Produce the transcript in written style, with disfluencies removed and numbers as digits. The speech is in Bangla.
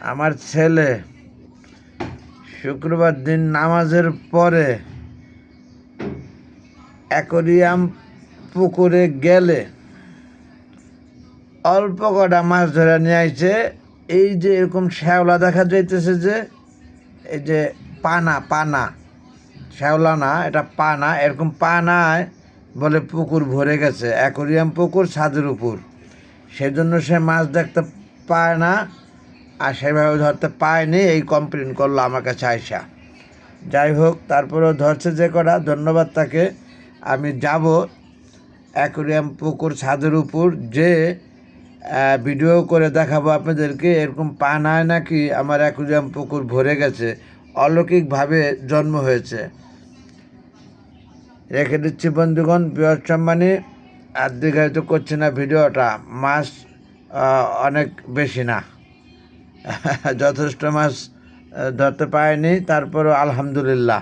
আমার ছেলে শুক্রবার দিন নামাজের পরে অ্যাকোরিয়াম পুকুরে গেলে অল্প কটা মাছ ধরে নিয়ে আসছে। এই যে এরকম শ্যাওলা দেখা যাইতেছে, যে এই যে পানা শ্যাওলা না, এটা পানা, এরকম পানায় বলে পুকুর ভরে গেছে, অ্যাকোরিয়াম পুকুর ছাদের উপর। সেজন্য সে মাছ দেখতে পায় না আর সেভাবে ধরতে পায়নি, এই কমপ্লেন করলো আমার কাছে আইসা। যাই হোক, তারপরেও ধরছে যে কটা, ধন্যবাদ তাকে। আমি যাব অ্যাকোরিয়াম পুকুর ছাদের উপর, যে ভিডিও করে দেখাবো আপনাদেরকে এরকম পানায় নাকি আমার অ্যাকোরিয়াম পুকুর ভরে গেছে, অলৌকিকভাবে জন্ম হয়েছে। রেখে দিচ্ছি বন্ধুগণ, বৃহৎ সম্মানী। আর দীর্ঘায়িত করছি না ভিডিওটা। মাছ অনেক বেশি না, যথেষ্ট মাছ ধরতে পারিনি, তারপরও আলহামদুলিল্লাহ।